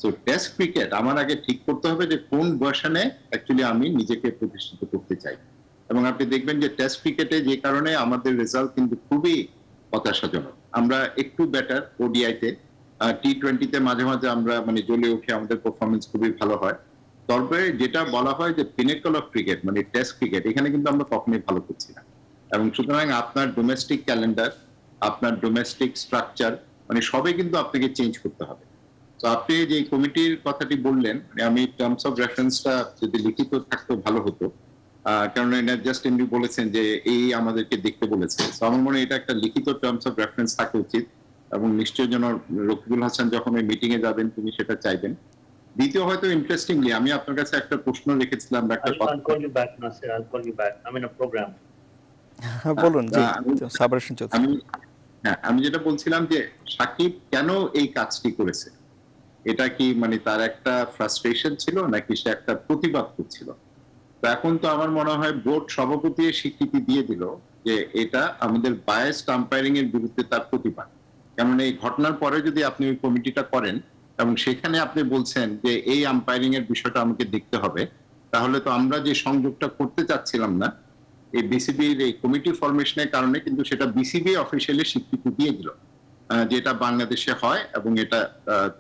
সো টেস্ট ক্রিকেট আমার আগে ঠিক করতে হবে যে কোন ভার্সনে অ্যাকচুয়ালি আমি নিজেকে প্রতিষ্ঠিত করতে চাই। এবং আপনি দেখবেন যে টেস্ট ক্রিকেটে যে কারণে আমাদের রেজাল্ট কিন্তু খুবই হতাশাজনক। আমরা একটু বেটার ওডিআইতে, টি-20-তে মাঝে মাঝে আমরা মানে জ্বলে উঠে, আমাদের পারফরমেন্স খুবই ভালো হয়। তবে যেটা বলা হয় যে পিনেকল অফ ক্রিকেট মানে টেস্ট ক্রিকেট, এখানে কিন্তু আমরা কখনোই ভালো করছি না। এবং সুতরাং আপনার ডোমেস্টিক ক্যালেন্ডার, আপনার ডোমেস্টিক স্ট্রাকচার, মানে সবই কিন্তু আপনাকে চেঞ্জ করতে হবে। তো আপনি যে কমিটির কথাটি বললেন, আমি টার্মস অফ রেফারেন্সটা যদি লিখিত থাকতো ভালো হতো, কারণ এটা জাস্ট এমনি বলেছেন যে এই আমাদেরকে দেখতে বলেছে। তো আমার মনে হয় এটা একটা লিখিত টার্মস অফ রেফারেন্স থাকা উচিত, এবং নিশ্চয় যেন রকিবুল হাসান যখন ওই মিটিং এ যাবেন তিনি সেটা চাইবেন। দ্বিতীয়, হয়তো ইন্টারেস্টিংলি আমি আপনার কাছে একটা প্রশ্ন রেখেছিলাম, একটা I'll call you back, Nasir. I'll call you back. I'm in a program. বলুন। জি, সাবের হোসেন চৌধুরী। আমি যেটা বলছিলাম যে সাকিব কেন এই কাজটি করেছে, এটা কি মানে তার একটা ফ্রাস্ট্রেশন ছিল নাকি সে একটা প্রতিবাদ করছিল? তো এখন তো আমার মনে হয় বোর্ড সভাপতি স্বীকৃতি দিয়ে দিল যে এটা আমাদের বায়াসড আম্পায়ারিং এর বিরুদ্ধে তার প্রতিবাদ। কারণ এই ঘটনার পরে যদি আপনি ওই কমিটিটা করেন এবং সেখানে আপনি বলছেন যে এই আম্পায়ারিং এর বিষয়টা আমাকে দেখতে হবে, তাহলে তো আমরা যে সংযোগটা করতে চাচ্ছিলাম না, এই বিসিবির এই কমিটি ফরমেশনের কারণে কিন্তু সেটা বিসিবি অফিসিয়ালি স্বীকৃতি দিয়ে দিল যেটা বাংলাদেশে হয়, এবং এটা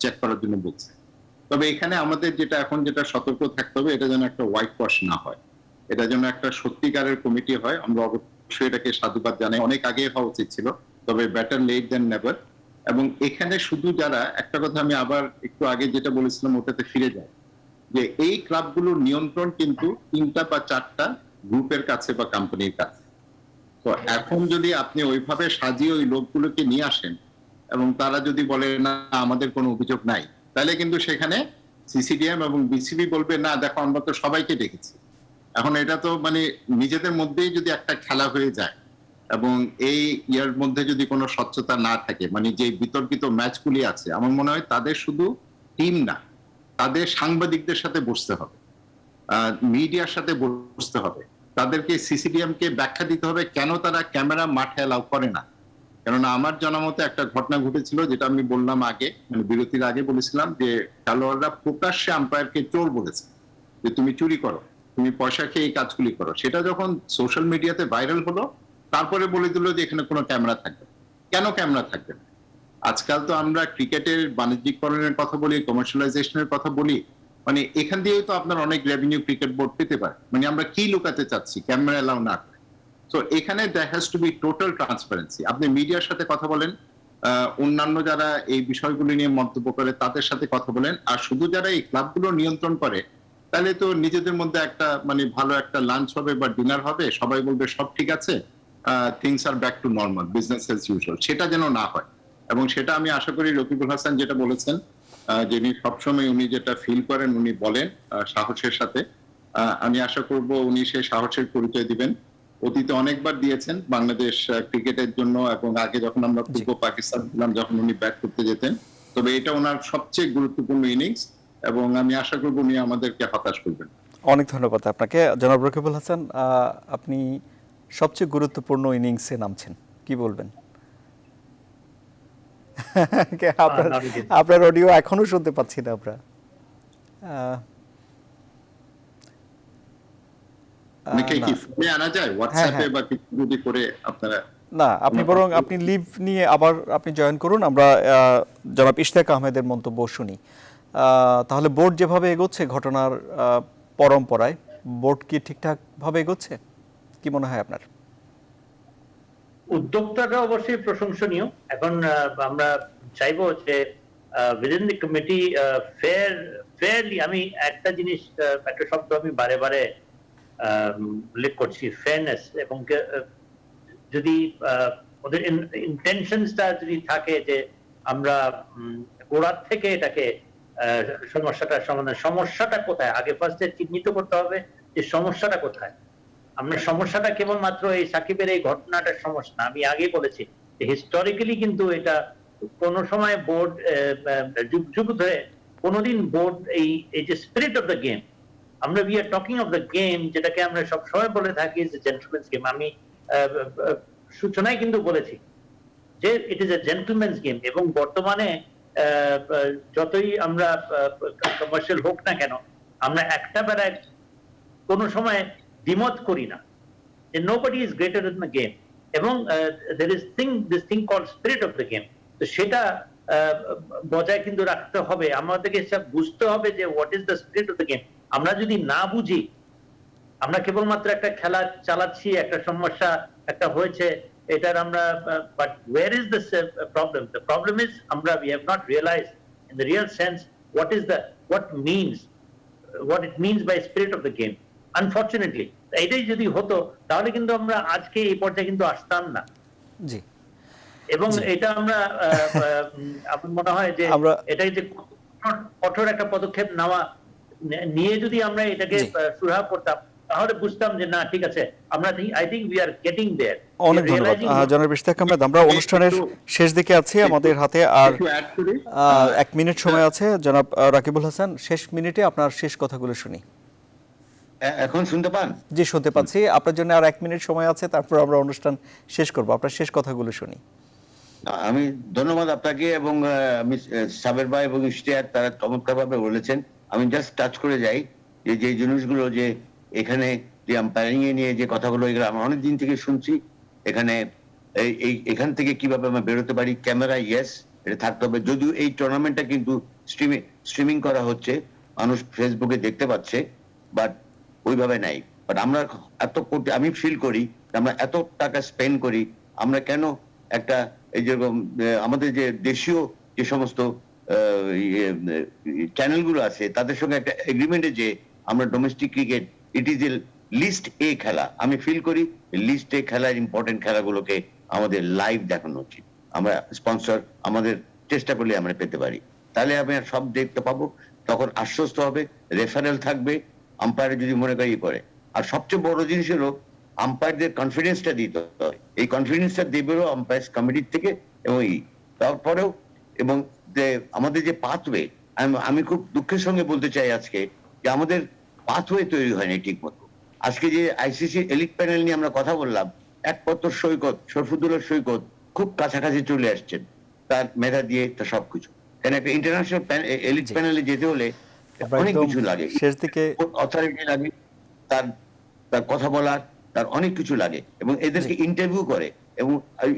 চেক করার জন্য বলছে। তবে এখানে আমাদের যেটা এখন যেটা সতর্ক থাকতে হবে, এটা যেন একটা হোয়াইট ওয়াশ না হয়, এটা যেন একটা সত্যিকারের কমিটি হয়। আমরা অবশ্যই এটাকে সাধুবাদ জানাই, অনেক আগে হওয়া উচিত ছিল, তবে বেটার লেট দ্যান নেভার। এবং এখানে শুধু যারা, একটা কথা আমি আবার একটু আগে যেটা বলেছিলাম ওটাতে ফিরে যায়, যে এই ক্লাবগুলোর নিয়ন্ত্রণ কিন্তু 3টা বা 4টা গ্রুপের কাছে বা কোম্পানির কাছে। তো এখন যদি আপনি ওইভাবে সাজিয়ে ওই লোকগুলোকে নিয়ে আসেন এবং তারা যদি বলে না আমাদের কোনো অভিযোগ নাই, তাহলে কিন্তু সেখানে সিসিডিএম এবং বিসিবি বলবে না দেখো আমরা তো সবাইকে ডেকেছি। এখন এটা তো মানে নিজেদের মধ্যেই যদি একটা খেলা হয়ে যায় এবং এই ইয়ার মধ্যে যদি কোনো স্বচ্ছতা না থাকে, মানে যে বিতর্কিত ম্যাচগুলি আছে, আমার মনে হয় তাদের শুধু টিম না, তাদের সাংবাদিকদের সাথে বসতে হবে, মিডিয়ার সাথে বসতে হবে, তাদেরকে সিসিডিএম কে ব্যাখ্যা দিতে হবে কেন তারা ক্যামেরা মাঠে অ্যালাউ করে না। কেননা আমার জানা মতে একটা ঘটনা ঘটেছিল, যেটা আমি বললাম আগে, মানে বিরতির আগে বলেছিলাম, যে খেলোয়াড়রা প্রকাশ্যে আম্পায়ারকে চোর বলেছে, যে তুমি চুরি করো, তুমি পয়সা খেয়ে এই কাজগুলি করো। সেটা যখন সোশ্যাল মিডিয়াতে ভাইরাল হলো, তারপরে বলে দিল যে এখানে কোনো ক্যামেরা থাকবে। কেন ক্যামেরা থাকবে না? আজকাল তো আমরা ক্রিকেটের বাণিজ্যিকরণের কথা বলি, কমার্শিয়ালাইজেশনের কথা বলি, মানে এখান দিয়েও তো আপনার অনেক রেভিনিউ ক্রিকেট বোর্ড পেতে পারে। মানে আমরা কি লুকাতে চাচ্ছি ক্যামেরা এলাও না করে? তো এখানে that has to be total transparency. আপনি মিডিয়ার সাথে কথা বলেন, অন্যান্য যারা এই বিষয়গুলি নিয়ে মন্তব্য করে তাদের সাথে কথা বলেন, আর শুধু যারা এই ক্লাবগুলো নিয়ন্ত্রণ করে, তাহলে তো নিজেদের মধ্যে একটা মানে ভালো একটা লাঞ্চ হবে বা ডিনার হবে, সবাই বলবে সব ঠিক আছে, things are back to normal, business as usual. সেটা যেন না হয়। এবং সেটা আমি আশা করি রকিবুল হাসান যেটা বলেছেন, যিনি সবসময় উনি যেটা ফিল করেন উনি বলেন সাহসের সাথে, আমি আশা করব উনি সেই সাহসের পরিচয় দিবেন। অতীতে অনেকবার দিয়েছেন বাংলাদেশ ক্রিকেটের জন্য, এবং আগে যখন আমরা পূর্ব পাকিস্তান ছিলাম যখন উনি ব্যাট করতে যেতেন। তবে এটা ওনার সবচেয়ে গুরুত্বপূর্ণ ইনিংস, এবং আমি আশা করব উনি আমাদেরকে হতাশ করবেন। অনেক ধন্যবাদ আপনাকে জনাব রকিবুল হাসান। আপনি সবচেয়ে গুরুত্বপূর্ণ ইনিংসে নামছেন, কি বলবেন? আপনার অডিও এখনো শুনতে পাচ্ছি না আমরা। নাকি কি ফোনে আনা যায় হোয়াটসঅ্যাপে বা কিছু যদি করে আপনারা? না, আপনি বরং আপনি লিভ নিয়ে আবার আপনি জয়েন করুন, আমরা জনাব ইশতিয়াক আহমেদের মন্তব্য শুনি। তাহলে বোর্ড যেভাবে এগোচ্ছে ঘটনার পরম্পরায়, বোর্ড কি ঠিকঠাক ভাবে এগোচ্ছে, কি মনে হয় আপনার? উদ্যোক্তাটা অবশ্যই প্রশংসনীয়। এখন আমরা চাইবো যে উইদিন দি কমিটি ফেয়ারলি, আমি একটা জিনিস, একটা শব্দ আমি বারে বারে উল্লেখ করছি, ফেয়ারনেস। এবং যদি ওদের ইন্টেনশনটা যদি থাকে যে আমরা গোড়ার থেকে এটাকে সমস্যাটা সমাধান, সমস্যাটা কোথায় আগে ফার্স্টে চিহ্নিত করতে হবে যে সমস্যাটা কোথায়। আমরা সমস্যাটা কেবলমাত্র এই সাকিবের এই ঘটনাটার সমস্যা না, আমি আগে বলেছি যে হিস্টোরিক্যালি কিন্তু এটা কোন সময় বোর্ড যুগ যুগ ধরে কোনোদিন বোর্ড এই যে স্পিরিট অফ দ্য গেম, আমরা we are talking of the game, যেটাকে আমরা সব সময় বলে থাকি যে জেন্টলম্যানস গেম। আমি সূচনায় কিন্তু বলেছি যে it is A gentleman's game. এবং বর্তমানে যতই আমরা কমার্শিয়াল হোক না কেন, আমরা একটা বেলায় কোনো সময় দ্বিমত করি না যে nobody is greater in the game, এবং there is this thing called spirit of the game. তো সেটা বজায় কিন্তু রাখতে হবে, আমাদেরকে সব বুঝতে হবে যে what is the spirit of the game. আমরা যদি না বুঝি, আমরা কেবলমাত্র একটা খেলা চালাচ্ছি, একটা সমস্যা একটা হয়েছে এটার আমরা, but where is the problem? The problem is আমরা we have not realised in the real sense what it means by spirit of the game. Unfortunately এটাই যদি হতো তাহলে কিন্তু আমরা আজকে এই পর্যায়ে কিন্তু আসতাম না। জি। এবং এটা আমরা আমার মনে হয় যে এটাই যে কঠোর একটা পদক্ষেপ নিয়ে যদি আমরা এটাকে সুরাহা করতাম, তাহলে বুঝতাম যে না ঠিক আছে, আমরা I think we are getting there. অনেক ধন্যবাদ জনাব ইশতিয়াক আহমেদ। আমরা অনুষ্ঠানের শেষ দিকে আছি, আমাদের হাতে আর 1 মিনিট সময় আছে। জনাব রাকিবুল হাসান, শেষ মিনিটে আপনার শেষ কথাগুলো শুনি। এখন শুনতে পান? জি, শুনতে পাচ্ছি। আপনার জন্য আর 1 মিনিট সময় আছে, তারপর আমরা অনুষ্ঠান শেষ করব। আপনার শেষ কথাগুলো শুনি। আমি ধন্যবাদ আপনাকে, এবং আমি সাবের ভাই এবং ইশতিয়াক তারা চমৎকার ভাবে বলেছেন। আমি জাস্ট টাচ করে যাই যে জিনিসগুলো, যে এখানে যে আম্পায়ারিং এ নিয়ে যে কথাগুলো, এগুলো আমি অনেক দিন থেকে শুনছি। এখান থেকে কিভাবে আমরা বেরোতে পারি। ক্যামেরা ইয়েস, এটা থাকতে হবে। যদিও এই টুর্নামেন্টটা কিন্তু স্ট্রিমিং করা হচ্ছে, মানুষ ফেসবুকে দেখতে পাচ্ছে, বাট ওইভাবে নাই। বাট আমরা এত কোটি, আমি ফিল করি আমরা এত টাকা স্পেন্ড করি, আমরা কেন একটা এই যেরকম আমাদের যে দেশীয় যে সমস্ত চ্যানেলগুলো আছে তাদের সঙ্গে একটা এগ্রিমেন্টে যে আমরা domestic cricket, it is a list A খেলা। আমি ফিল করি লিস্ট এ খেলার ইম্পর্টেন্ট খেলাগুলোকে আমাদের লাইভ দেখানো উচিত। আমরা স্পন্সর আমাদের চেষ্টা করলে আমরা পেতে পারি, তাহলে আমরা সব দেখতে পাবো, তখন আশ্বস্ত হবে, রেফারেল থাকবে, আম্পায়ার যদি মনে করি করে। আর সবচেয়ে বড় জিনিস হলো আম্পায়ারদের কনফিডেন্সটা দিতে হয়, এই কনফিডেন্সটা দেবেও আম্পায়ার্স কমিটির থেকে। এবং তারপরেও এবং যে আমাদের যে পাথওয়ে, আমি খুব দুঃখের সঙ্গে বলতে চাই আজকে যে আমাদের পাথওয়ে তৈরি হয়নি ঠিক মতো। আজকে যে আইসিসি এলিট প্যানেল নিয়ে আমরা কথা বললাম, একপত্র সৈকত, শরফুদ্দৌলা সৈকত খুব কাছাকাছি চলে আসছেন তার মেধা দিয়ে, তার সবকিছু। কেন একটা ইন্টারন্যাশনাল এলিট প্যানেলে যেতে হলে আমরা অনেক একদম কিছু লাগে, শেষ দিকে অথরিটি লাগে, তার তার কথা বলার, তার অনেক কিছু লাগে, এবং এদেরকে ইন্টারভিউ করে। এবং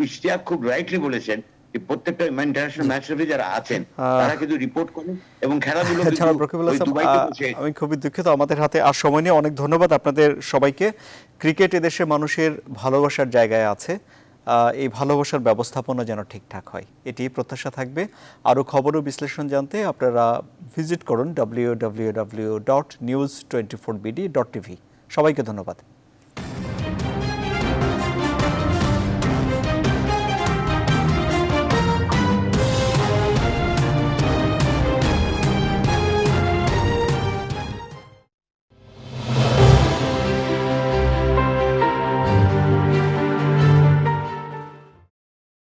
ইশতিয়াক খুব রাইটলি বলেছেন যে প্রত্যেকটা ইন্টারন্যাশনাল ম্যাচ রেফারি যারা আছেন তারা কিন্তু রিপোর্ট করেন এবং খেলাধুলো জনাব রকিবুল হাসান, দুবাইতে বসে। আমি খুবই দুঃখিত, আমাদের হাতে আর সময় নেই। অনেক ধন্যবাদ আপনাদের সবাইকে। ক্রিকেট এদেশে মানুষের ভালোবাসার জায়গায় আছে, এই ভালোবাসার ব্যবস্থাপনা যেন ঠিকঠাক হয়, এটি প্রত্যাশা থাকবে। আরও খবর ও বিশ্লেষণ জানতে আপনারা ভিজিট করুন www.news24bd.tv। সবাইকে ধন্যবাদ।